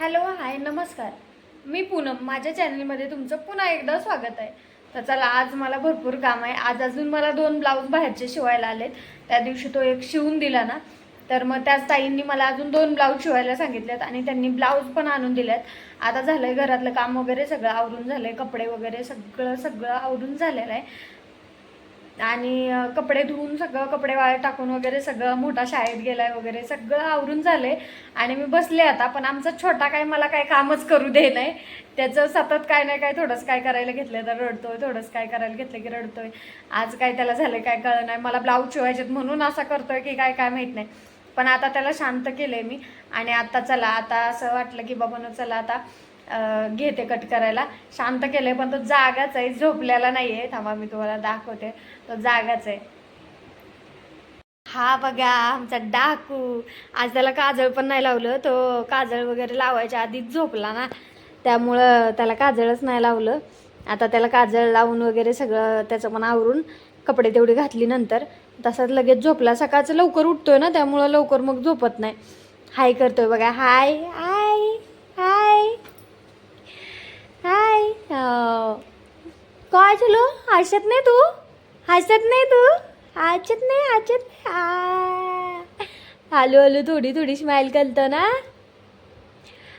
Hello hi नमस्कार. मी पूनम, माझ्या चॅनलमध्ये तुमचं पुन्हा एकदा स्वागत आहे. तर चला, आज मला भरपूर काम आहे. आज अजून मला 2 ब्लाऊज बाहेरचे शिवायला आलेत. त्या दिवशी तो एक शिवून दिला ना, तर मग त्याच ताईंनी मला अजून 2 ब्लाऊज शिवायला सांगितलेत आणि त्यांनी ब्लाऊज पण आणून दिलेत. आता झालंय घरातलं काम वगैरे सगळं आवरून झालंय, कपडे वगैरे सगळं आवरून झालेलं आहे. आणि कपडे धुवून सगळं कपडे वाळत टाकून वगैरे सगळं, मोठा शाळेत गेलाय वगैरे सगळं आवरून झालंय. आणि मी बसले आता, पण आमचा छोटा काय मला काय कामच करू दे नाही. त्याचं सतत काय नाही काय थोडंच काय करायला घेतलं तर रडतोय, थोडंच काय करायला घेतलं की रडतोय. आज काय त्याला झालं काय कळलं नाही. मला ब्लाऊज शिवायचेत म्हणून असा करतोय की काय काय माहीत नाही. पण आता त्याला शांत केलंय मी. आणि आता चला, आता असं वाटलं की बाबांनो चला आता घेते कट करायला. शांत केलंय पण तो जागाच आहे, झोपलेला नाहीये. थांबा मी तुम्हाला दाखवते, तो जागाच आहे. हा बघा आमचा डाकू. आज त्याला काजळ पण नाही लावलं. तो काजळ वगैरे लावायच्या आधीच झोपला ना, त्यामुळं त्याला काजळच नाही लावलं. आता त्याला काजळ लावून वगैरे सगळं त्याचं पण आवरून कपडे तेवढी घातली नंतर तसाच लगेच झोपला. सकाळचं लवकर उठतोय ना, त्यामुळं लवकर मग झोपत नाही. हाय करतोय बघा, हाय हाय हाय हाय. काय झालं? हसत नाही तू? हसत नाही तू? हसत नाही, हसत नाही. हॅलो हॅलो, थोडी थोडी स्माईल करतो ना.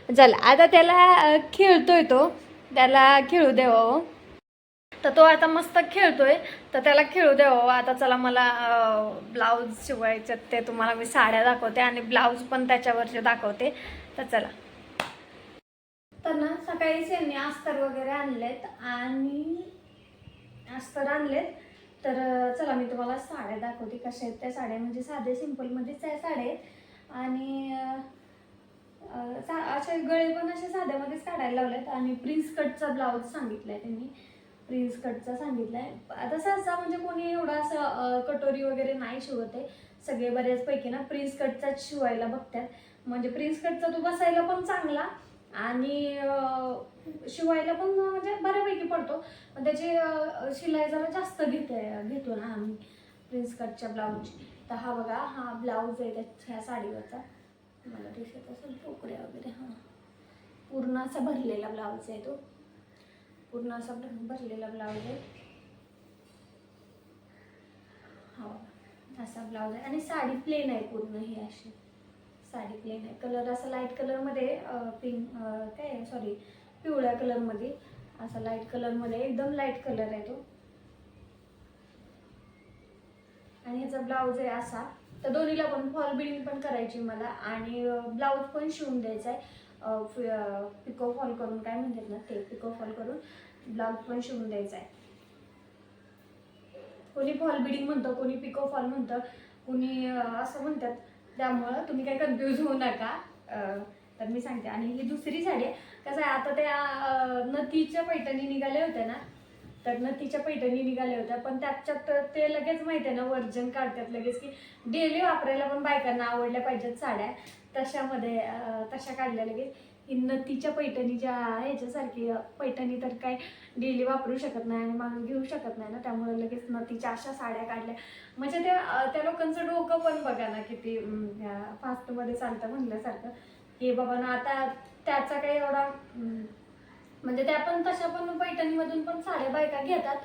चला आता त्याला खेळतोय तो, त्याला खेळू द्यावं. तर तो आता मस्त खेळतोय, तर त्याला खेळू द्यावं. आता चला, मला ब्लाऊज शिवायचे ते तुम्हाला मी साड्या दाखवते आणि ब्लाऊज पण त्याच्यावरचे दाखवते. तर चला. तर ना सकाळीच यांनी अस्तर वगैरे आणलेत आणि अस्तर आणलेत. तर चला मी तुम्हाला साड्या दाखवते कशा आहेत त्या साड्या. म्हणजे साधे सिंपलमध्येच आहे साड्या आहेत. आणि असे गळे पण असे साध्यामध्येच काढायला लावलेत. आणि प्रिन्स कटचा ब्लाऊज सांगितलाय त्यांनी, प्रिन्स कटचा सांगितलाय. आता सहसा म्हणजे कोणी एवढा असं कटोरी वगैरे नाही शिवत आहे. सगळे बऱ्याचपैकी ना प्रिन्स कटचाच शिवायला बघतात. म्हणजे प्रिन्स कटचा तो बसायला पण चांगला आणि शिवायला पण म्हणजे बऱ्यापैकी पडतो. पण त्याची शिलाई जरा जास्त घेतो ना आम्ही प्रिन्स कटच्या ब्लाऊजची. तर हा बघा, हा ब्लाऊज आहे ह्या साडीवरचा. मला दिसत असेल पोकड्या वगैरे. हा पूर्ण असा भरलेला ब्लाऊज आहे तो, पूर्ण असा भरलेला ब्लाऊज आहे. हा असा ब्लाऊज आहे आणि साडी प्लेन आहे पूर्ण. ही अशी साडी प्लेन आहे. कलर असा लाईट कलरमध्ये, पिंक काय सॉरी पिवळ्या कलरमध्ये, असा लाईट कलरमध्ये एकदम लाईट कलर आहे तो. आणि ह्याचा ब्लाऊज आहे असा. तर दोन्हीला पण फॉल बिडिंग पण करायची मला आणि ब्लाऊज पण शिवून द्यायचा आहे. पिको फॉल करून, काय म्हणतात ना ते, पिको फॉल करून ब्लाऊज पण शिवून द्यायचा आहे. कोणी फॉल बिडिंग म्हणतं, कोणी पिको फॉल म्हणतं, कोणी असं म्हणतात. त्यामुळं तुम्ही काही कन्फ्यूज होऊ नका. तर मी सांगते. आणि ही दुसरी साडी आहे. कसं आहे, आता त्या नथीच्या पैठणी निघाल्या होत्या ना, तर नथीच्या पैठणी निघाल्या होत्या. पण त्याच्यात ते लगेच माहिती आहे ना, वर्जन काढतात लगेच की डेली वापरायला पण बायकांना आवडल्या पाहिजेत साड्या. तशामध्ये तशा काढल्या लगेच. ही नथीच्या पैठणी ज्या ह्याच्यासारखी पैठणी तर काय डेली वापरू शकत नाही आणि माणूस घेऊ शकत नाही ना, त्यामुळे लगेच नथीच्या अशा साड्या काढल्या. म्हणजे त्या लोकांचं डोकं पण बघा ना किती फास्टमध्ये चालतं म्हणल्यासारखं. की बाबा ना आता त्याचा काही एवढा म्हणजे त्या पण तशा पण पैठणीमधून पण साड्या बायका घेतात.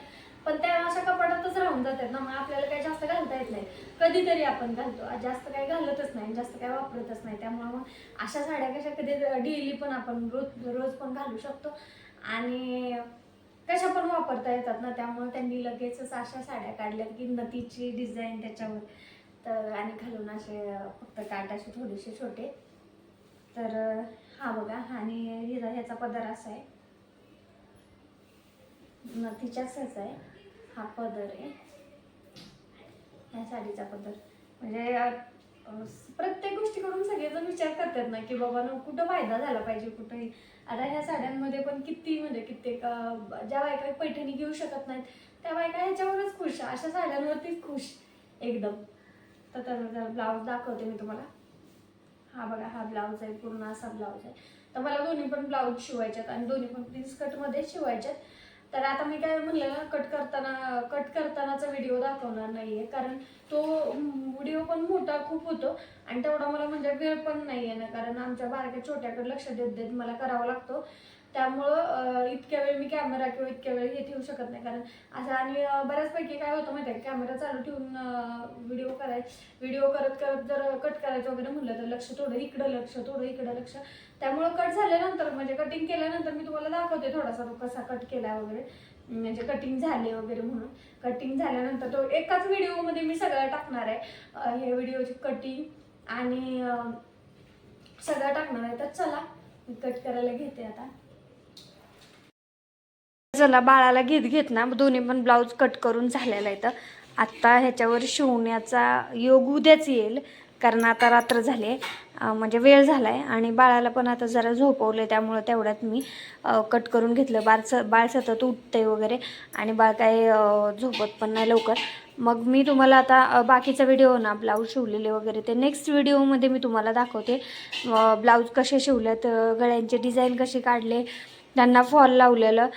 पण त्या अशा कपड्यातच राहून जातात ना, मग आपल्याला काही जास्त घालता येत नाही. कधीतरी आपण घालतो, जास्त काही घालतच नाही, जास्त काही वापरतच नाही. त्यामुळे मग अशा साड्या कशा कधी डेली पण आपण रोज पण घालू शकतो आणि कशा पण वापरता येतात ना. त्यामुळे त्यांनी लगेचच अशा साड्या काढल्यात की नथीची डिझाईन त्याच्यावर, तर आणि घालून असे फक्त काठ असे थोडेसे छोटे. तर हा बघा, आणि ह्याचा पदर असा आहे, नथीच्याच ह्याचा आहे हा पदर आहे. ह्या साडीचा पदर म्हणजे प्रत्येक गोष्टीकडून सगळेजण विचार करतात ना की बाबा ना कुठं फायदा झाला पाहिजे कुठंही. आता ह्या साड्यांमध्ये पण किती म्हणजे कित्येक ज्या बायका पैठणी घेऊ शकत नाहीत त्या बायका ह्याच्यावरच खुश, अशा साड्यांवरतीच खुश एकदम. तर ब्लाऊज दाखवते मी तुम्हाला. हा बघा, हा ब्लाऊज आहे, पूर्ण असा ब्लाऊज आहे. तर मला दोन्ही पण ब्लाऊज शिवायच्यात आणि दोन्ही पण प्रिन्स कटमध्ये शिवायच्यात. तर आता मी काय म्हणलं ना, कट करतानाचा व्हिडिओ दाखवणार नाहीये, कारण तो व्हिडिओ पण मोठा खूप होतो आणि तेवढा मला म्हणजे वेळ पण नाहीये ना, कारण आमच्या बारक्या छोट्याकडे लक्ष देत देत मला करावा लागतो. त्यामुळं इतक्या वेळ मी कॅमेरा किंवा इतक्या वेळ हे ठेवू शकत नाही, कारण असं. आणि बऱ्याचपैकी काय होतं माहिती आहे, कॅमेरा चालू ठेवून व्हिडिओ करत करत जर कट करायचं वगैरे म्हणलं तर लक्ष थोडं इकडं लक्ष थोडं इकडं लक्ष. त्यामुळं कट झाल्यानंतर म्हणजे कटिंग केल्यानंतर मी तुम्हाला दाखवते थोडासा कसा कट केला वगैरे, म्हणजे कटिंग झाले वगैरे म्हणून. कटिंग झाल्यानंतर तो एकाच व्हिडिओमध्ये मी सगळं टाकणार आहे, हे व्हिडिओची कटिंग आणि सगळं टाकणार आहे. तर चला मी कट करायला घेते आता. चला बाळाला घेत ना दोन्ही पण ब्लाऊज कट करून झालेला आहे. तर आत्ता ह्याच्यावर शिवण्याचा योग उद्याच येईल, कारण आता रात्र झाली, म्हणजे वेळ झाला आहे आणि बाळाला पण आता जरा झोपवलं, त्यामुळं तेवढ्यात मी कट करून घेतलं. बाळ सतत उठते वगैरे आणि बाळ काय झोपत पण नाही लवकर. मग मी तुम्हाला आता बाकीचा व्हिडिओ ना ब्लाऊज शिवलेले वगैरे ते नेक्स्ट व्हिडिओमध्ये मी तुम्हाला दाखवते. ब्लाऊज कसे शिवलेत, गळ्यांचे डिझाईन कसे काढले, त्यांना फॉल लावलेलं,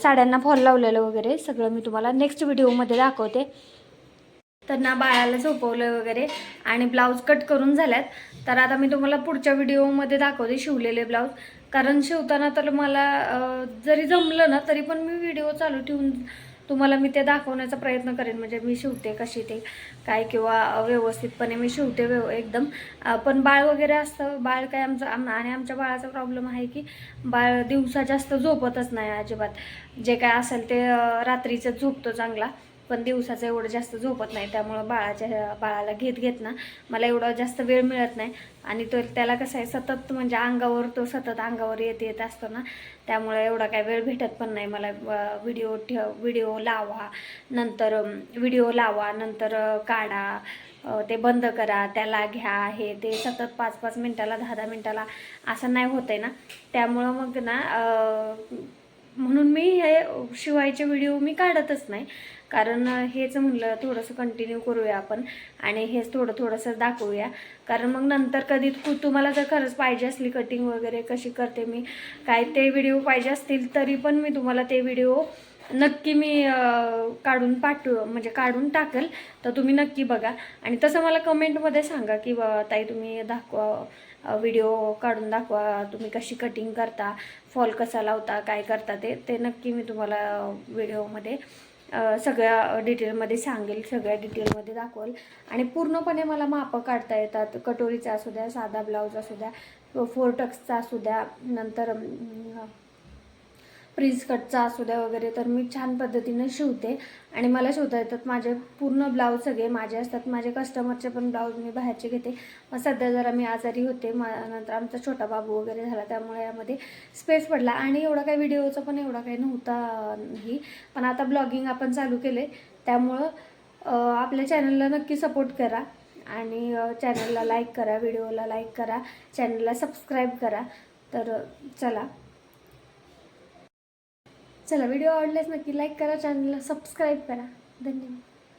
साड्यांना फॉल लावलेलं वगैरे सगळं मी तुम्हाला नेक्स्ट व्हिडिओमध्ये दाखवते. तर ना बाळाला झोपवलं वगैरे आणि ब्लाऊज कट करून झाल्यात. तर आता मी तुम्हाला पुढच्या व्हिडिओमध्ये दाखवते शिवलेले ब्लाऊज, कारण शिवताना तर मला जरी जमलं ना तरी पण मी व्हिडिओ चालू ठेवून तुम्हाला मी ते दाखवण्याचा प्रयत्न करेन, म्हणजे मी शिवते कशी ते काय, किंवा व्यवस्थितपणे मी शिवते एकदम. पण बाळ वगैरे असतं, बाळ काय आणि आमच्या बाळाचा प्रॉब्लेम आहे की बाळ दिवसा जास्त झोपतच नाही अजिबात. जे काय असेल ते रात्रीचं झोपतो चांगला, पण दिवसाचं एवढं जास्त झोपत नाही. त्यामुळं बाळाला घेत ना मला एवढं जास्त वेळ मिळत नाही. आणि तो त्याला कसं आहे सतत म्हणजे सतत अंगावर येत असतो ना, त्यामुळे एवढा काय वेळ भेटत पण नाही मला. व्हिडिओ लावा नंतर काढा, ते बंद करा, त्याला घ्या, हे ते सतत 5-5 मिनटाला 10-10 मिनटाला असं नाही होतंय ना. त्यामुळं मग ना म्हणून मी हे शिवायचे व्हिडिओ मी काढतच नाही, कारण हेच म्हणलं थोडंसं कंटिन्यू करूया आपण आणि हेच थोडंसं दाखवूया. कारण मग नंतर कधी तुम्हाला जर खरंच पाहिजे असली कटिंग वगैरे कशी करते मी काय ते व्हिडिओ पाहिजे असतील तरी पण मी तुम्हाला ते व्हिडिओ नक्की मी म्हणजे काढून टाकेल. तर तुम्ही नक्की बघा आणि तसं मला कमेंटमध्ये सांगा की ताई तुम्ही व्हिडिओ काढून दाखवा, तुम्ही कशी कटिंग करता, फॉल कसा लावता, काय करता ते नक्की मी तुम्हाला व्हिडिओमध्ये सगळ्या डिटेलमध्ये सांगेल, सगळ्या डिटेलमध्ये दाखवेल. आणि पूर्णपणे मला मापं काढता येतात, कटोरीचा असू द्या, साधा ब्लाऊज असू द्या, 4 टक्सचा असू द्या, नंतर प्रिन्स कटचा असू द्या वगैरे. तर मी छान पद्धतीने शिवते आणि मला शिवता येतात. माझे पूर्ण ब्लाऊज सगळे माझे असतात. माझे कस्टमरचे पण ब्लाऊज मी बाहेरचे घेते. मग सध्या जरा मी आजारी होते, नंतर आमचा छोटा बाबू वगैरे झाला, त्यामुळे यामध्ये स्पेस पडला आणि एवढा काही व्हिडिओचा पण एवढा काही नव्हता ही. पण आता ब्लॉगिंग आपण चालू केले, त्यामुळं आपल्या चॅनलला नक्की सपोर्ट करा आणि चॅनलला लाईक करा, व्हिडिओला लाईक करा, चॅनलला सबस्क्राईब करा. तर चला व्हिडिओ आवडल्यास नक्की लाईक करा, चॅनलला सबस्क्राईब करा. धन्यवाद.